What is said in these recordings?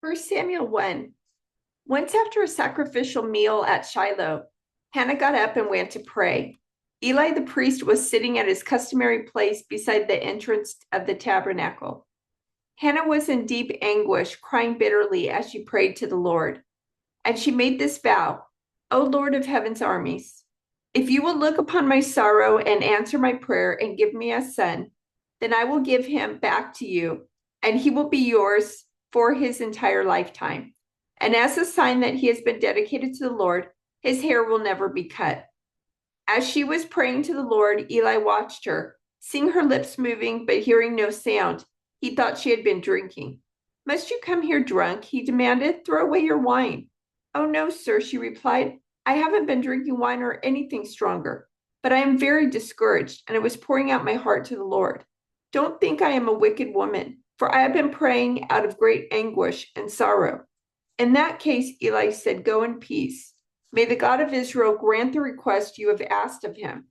First Samuel 1. Once after a sacrificial meal at Shiloh, Hannah got up and went to pray. Eli the priest was sitting at his customary place beside the entrance of the tabernacle. Hannah was in deep anguish, crying bitterly as she prayed to the Lord. And she made this vow, O Lord of heaven's armies, if you will look upon my sorrow and answer my prayer and give me a son, then I will give him back to you, and he will be yours for his entire lifetime. And as a sign that he has been dedicated to the Lord, his hair will never be cut. As she was praying to the Lord, Eli watched her, seeing her lips moving but hearing no sound. He thought she had been drinking. Must you come here drunk? He demanded. Throw away your wine. Oh, no, sir, she replied. I haven't been drinking wine or anything stronger, but I am very discouraged, and I was pouring out my heart to the Lord. Don't think I am a wicked woman, for I have been praying out of great anguish and sorrow. In that case, Eli said, go in peace. May the God of Israel grant the request you have asked of him.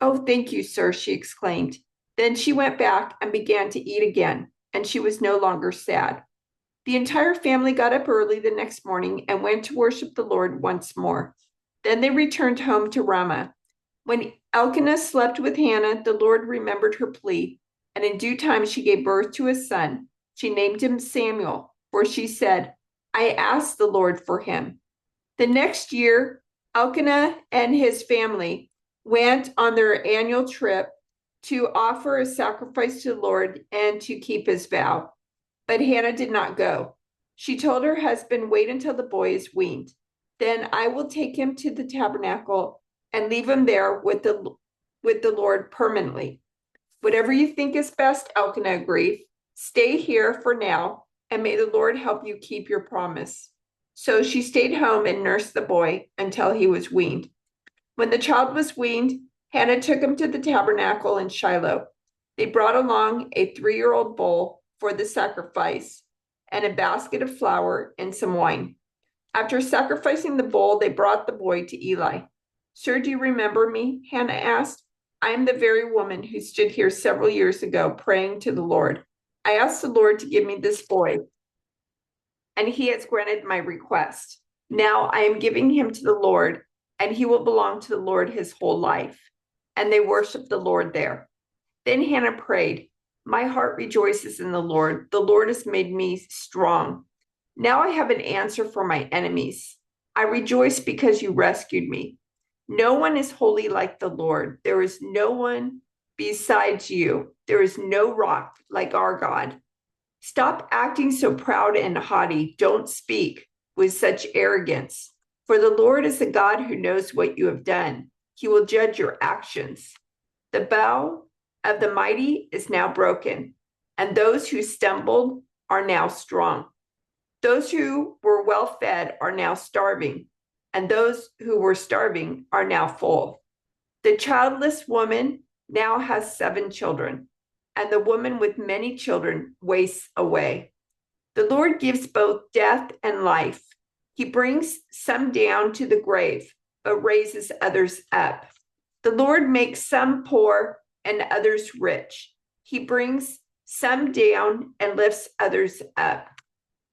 Oh, thank you, sir, she exclaimed. Then she went back and began to eat again, and she was no longer sad. The entire family got up early the next morning and went to worship the Lord once more. Then they returned home to Ramah. When Elkanah slept with Hannah, the Lord remembered her plea, and in due time she gave birth to a son. She named him Samuel, for she said, I asked the Lord for him. The next year, Elkanah and his family went on their annual trip to offer a sacrifice to the Lord and to keep his vow. But Hannah did not go. She told her husband, wait until the boy is weaned. Then I will take him to the tabernacle and leave him there with the Lord permanently. Whatever you think is best, Elkanah agreed. Stay here for now, and may the Lord help you keep your promise. So she stayed home and nursed the boy until he was weaned. When the child was weaned, Hannah took him to the tabernacle in Shiloh. They brought along a 3-year-old bull for the sacrifice and a basket of flour and some wine. After sacrificing the bull, they brought the boy to Eli. Sir, do you remember me? Hannah asked. I am the very woman who stood here several years ago praying to the Lord. I asked the Lord to give me this boy, and he has granted my request. Now I am giving him to the Lord, and he will belong to the Lord his whole life. And they worshiped the Lord there. Then Hannah prayed, my heart rejoices in the Lord. The Lord has made me strong. Now I have an answer for my enemies. I rejoice because you rescued me. No one is holy like the Lord. There is no one besides you. There is no rock like our God. Stop acting so proud and haughty. Don't speak with such arrogance. For the Lord is a God who knows what you have done. He will judge your actions. The bow of the mighty is now broken, and those who stumbled are now strong. Those who were well fed are now starving, and those who were starving are now full. The childless woman now has 7 children, and the woman with many children wastes away. The Lord gives both death and life. He brings some down to the grave, but raises others up. The Lord makes some poor and others rich. He brings some down and lifts others up.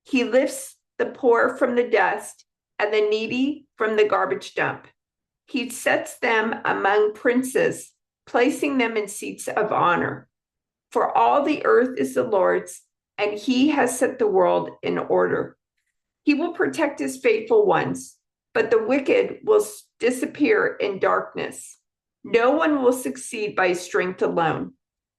He lifts the poor from the dust and the needy from the garbage dump. He sets them among princes, placing them in seats of honor. For all the earth is the Lord's, and he has set the world in order. He will protect his faithful ones, but the wicked will disappear in darkness. No one will succeed by strength alone.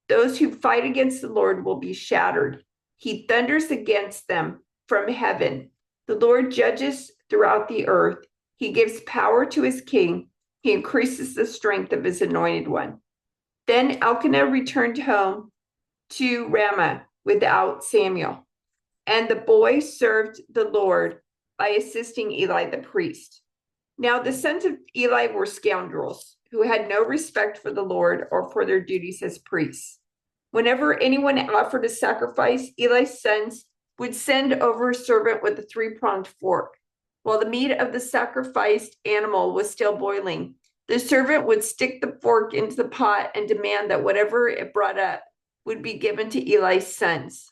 Those who fight against the Lord will be shattered. He thunders against them from heaven. The Lord judges throughout the earth. He gives power to his king. He increases the strength of his anointed one. Then Elkanah returned home to Ramah without Samuel, and the boy served the Lord by assisting Eli the priest. Now the sons of Eli were scoundrels who had no respect for the Lord or for their duties as priests. Whenever anyone offered a sacrifice, Eli's sons would send over a servant with a 3-pronged fork. While the meat of the sacrificed animal was still boiling, the servant would stick the fork into the pot and demand that whatever it brought up would be given to Eli's sons.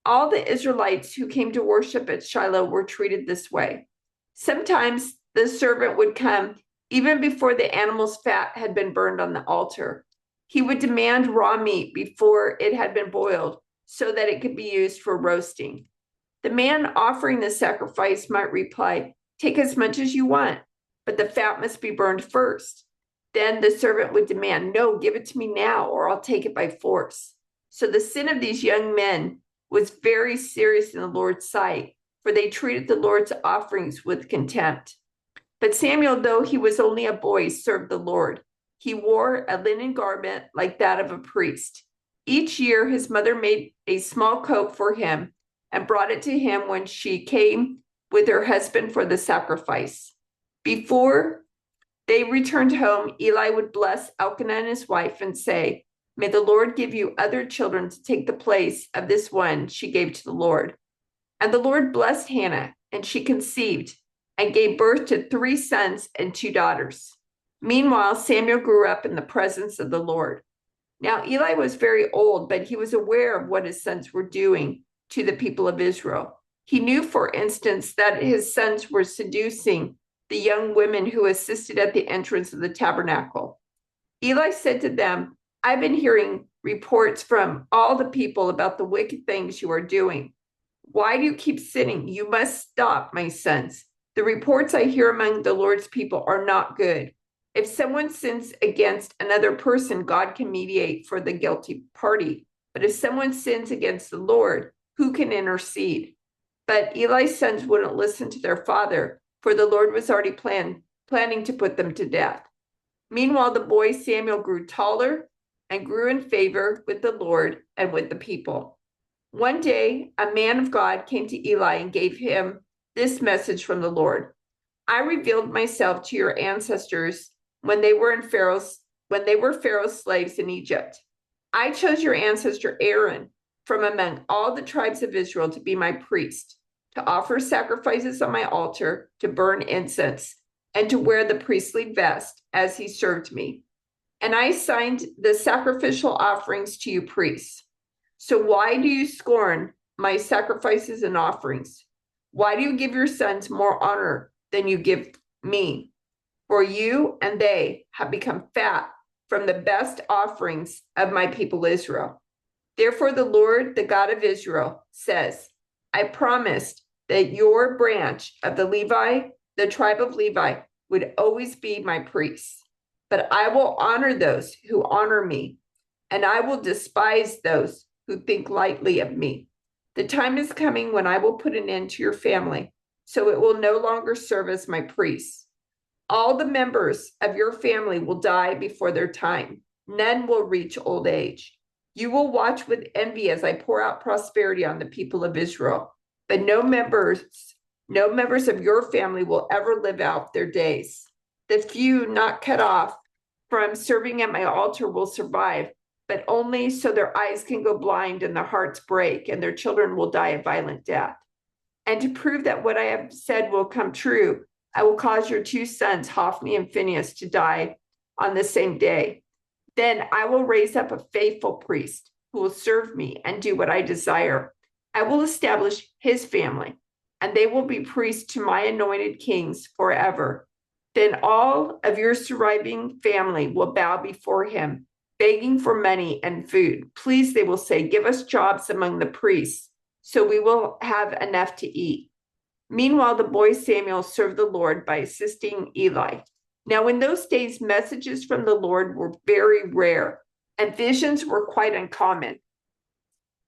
All the Israelites who came to worship at Shiloh were treated this way. Sometimes the servant would come even before the animal's fat had been burned on the altar. He would demand raw meat before it had been boiled so that it could be used for roasting. The man offering the sacrifice might reply, "Take as much as you want, but the fat must be burned first." Then the servant would demand, "No, give it to me now, or I'll take it by force." So the sin of these young men was very serious in the Lord's sight, for they treated the Lord's offerings with contempt. But Samuel, though he was only a boy, served the Lord. He wore a linen garment like that of a priest. Each year, his mother made a small coat for him and brought it to him when she came with her husband for the sacrifice. Before they returned home, Eli would bless Elkanah and his wife and say, "May the Lord give you other children to take the place of this one she gave to the Lord." And the Lord blessed Hannah, and she conceived and gave birth to 3 sons and 2 daughters. Meanwhile, Samuel grew up in the presence of the Lord. Now, Eli was very old, but he was aware of what his sons were doing to the people of Israel. He knew, for instance, that his sons were seducing the young women who assisted at the entrance of the tabernacle. Eli said to them, "I've been hearing reports from all the people about the wicked things you are doing. Why do you keep sinning? You must stop, my sons. The reports I hear among the Lord's people are not good. If someone sins against another person, God can mediate for the guilty party. But if someone sins against the Lord, who can intercede?" But Eli's sons wouldn't listen to their father, for the Lord was already planning to put them to death. Meanwhile, the boy Samuel grew taller and grew in favor with the Lord and with the people. One day, a man of God came to Eli and gave him this message from the Lord: "I revealed myself to your ancestors when they were Pharaoh's slaves in Egypt. I chose your ancestor Aaron from among all the tribes of Israel to be my priest, to offer sacrifices on my altar, to burn incense, and to wear the priestly vest as he served me. And I assigned the sacrificial offerings to you priests. So why do you scorn my sacrifices and offerings? Why do you give your sons more honor than you give me? For you and they have become fat from the best offerings of my people Israel. Therefore, the Lord, the God of Israel, says, I promised that your branch of the tribe of Levi, would always be my priests. But I will honor those who honor me, and I will despise those who think lightly of me. The time is coming when I will put an end to your family, so it will no longer serve as my priests. All the members of your family will die before their time. None will reach old age. You will watch with envy as I pour out prosperity on the people of Israel, but no members of your family will ever live out their days. The few not cut off from serving at my altar will survive, but only so their eyes can go blind and their hearts break, and their children will die a violent death. And to prove that what I have said will come true, I will cause your 2 sons, Hophni and Phinehas, to die on the same day. Then I will raise up a faithful priest who will serve me and do what I desire. I will establish his family, and they will be priests to my anointed kings forever. Then all of your surviving family will bow before him, begging for money and food. Please, they will say, give us jobs among the priests, so we will have enough to eat. Meanwhile, the boy Samuel served the Lord by assisting Eli. Now, in those days, messages from the Lord were very rare, and visions were quite uncommon.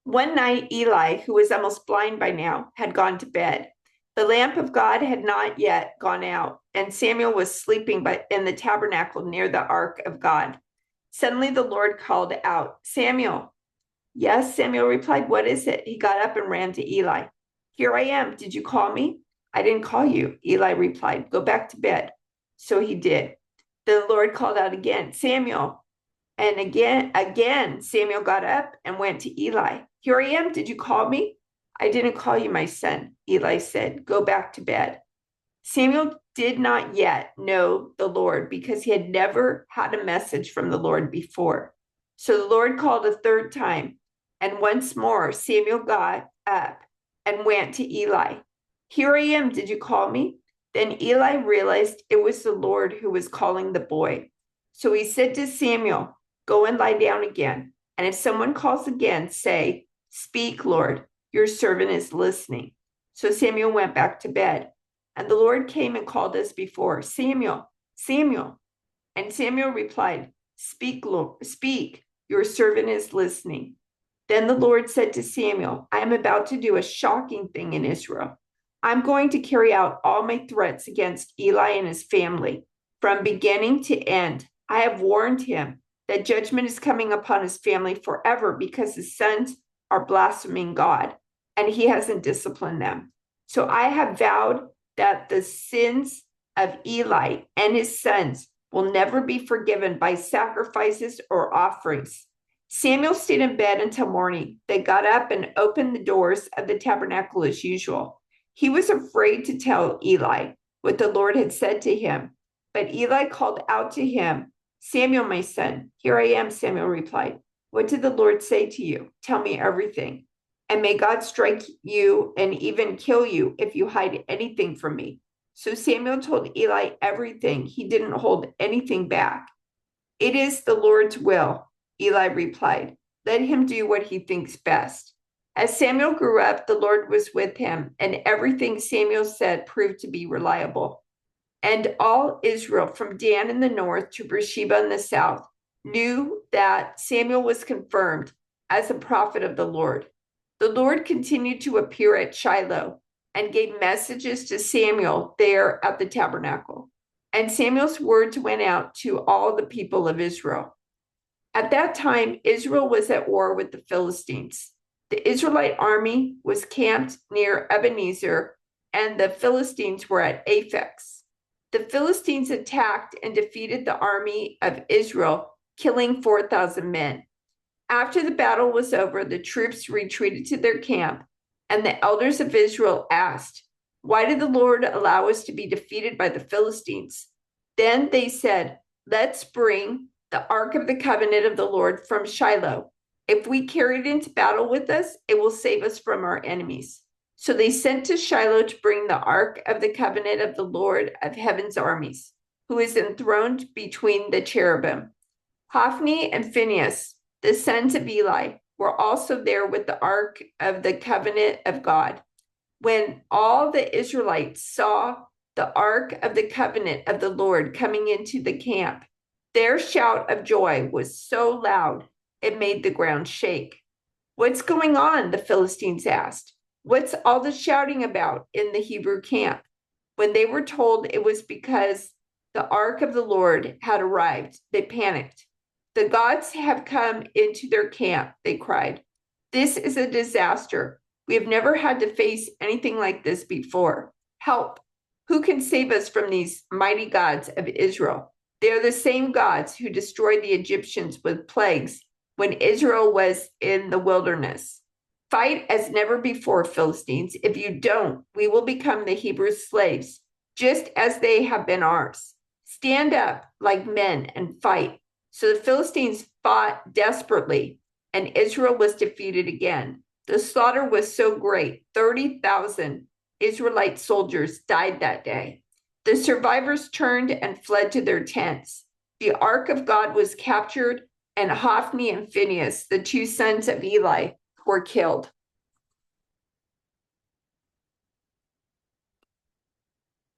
One night, Eli, who was almost blind by now, had gone to bed. The lamp of God had not yet gone out, and Samuel was sleeping in the tabernacle near the ark of God. Suddenly, the Lord called out, "Samuel." "Yes," Samuel replied. "What is it?" He got up and ran to Eli. "Here I am. Did you call me?" "I didn't call you," Eli replied. "Go back to bed." So he did. Then the Lord called out again, "Samuel." And again, Samuel got up and went to Eli. "Here I am. Did you call me?" "I didn't call you, my son," Eli said. "Go back to bed." Samuel did not yet know the Lord because he had never had a message from the Lord before. So the Lord called a third time, and once more Samuel got up and went to Eli. "Here I am, did you call me?" Then Eli realized it was the Lord who was calling the boy. So he said to Samuel, "Go and lie down again. And if someone calls again, say, 'Speak, Lord, your servant is listening.'" So Samuel went back to bed. And the Lord came and called as before, "Samuel, Samuel." And Samuel replied, "Speak, Lord, speak, your servant is listening." Then the Lord said to Samuel, "I am about to do a shocking thing in Israel. I'm going to carry out all my threats against Eli and his family from beginning to end. I have warned him that judgment is coming upon his family forever because his sons are blaspheming God, and he hasn't disciplined them. So I have vowed that the sins of Eli and his sons will never be forgiven by sacrifices or offerings." Samuel stayed in bed until morning. They got up and opened the doors of the tabernacle as usual. He was afraid to tell Eli what the Lord had said to him. But Eli called out to him, "Samuel, my son." "Here I am," Samuel replied. "What did the Lord say to you? Tell me everything. And may God strike you and even kill you if you hide anything from me." So Samuel told Eli everything. He didn't hold anything back. "It is the Lord's will," Eli replied. "Let him do what he thinks best." As Samuel grew up, the Lord was with him, and everything Samuel said proved to be reliable. And all Israel, from Dan in the north to Beersheba in the south, knew that Samuel was confirmed as a prophet of the Lord. The Lord continued to appear at Shiloh and gave messages to Samuel there at the tabernacle. And Samuel's words went out to all the people of Israel. At that time, Israel was at war with the Philistines. The Israelite army was camped near Ebenezer, and the Philistines were at Aphek. The Philistines attacked and defeated the army of Israel, killing 4,000 men. After the battle was over, the troops retreated to their camp, and the elders of Israel asked, "Why did the Lord allow us to be defeated by the Philistines?" Then they said, "Let's bring the Ark of the Covenant of the Lord from Shiloh. If we carry it into battle with us, it will save us from our enemies." So they sent to Shiloh to bring the Ark of the Covenant of the Lord of Heaven's armies, who is enthroned between the cherubim. Hophni and Phinehas, the sons of Eli, were also there with the Ark of the Covenant of God. When all the Israelites saw the Ark of the Covenant of the Lord coming into the camp, their shout of joy was so loud it made the ground shake. "What's going on?" the Philistines asked. "What's all the shouting about in the Hebrew camp?" When they were told it was because the Ark of the Lord had arrived, they panicked. "The gods have come into their camp," they cried. "This is a disaster. We have never had to face anything like this before. Help! Who can save us from these mighty gods of Israel? They are the same gods who destroyed the Egyptians with plagues when Israel was in the wilderness. Fight as never before, Philistines. If you don't, we will become the Hebrew slaves, just as they have been ours. Stand up like men and fight." So the Philistines fought desperately, and Israel was defeated again. The slaughter was so great, 30,000 Israelite soldiers died that day. The survivors turned and fled to their tents. The Ark of God was captured, and Hophni and Phinehas, the two sons of Eli, were killed.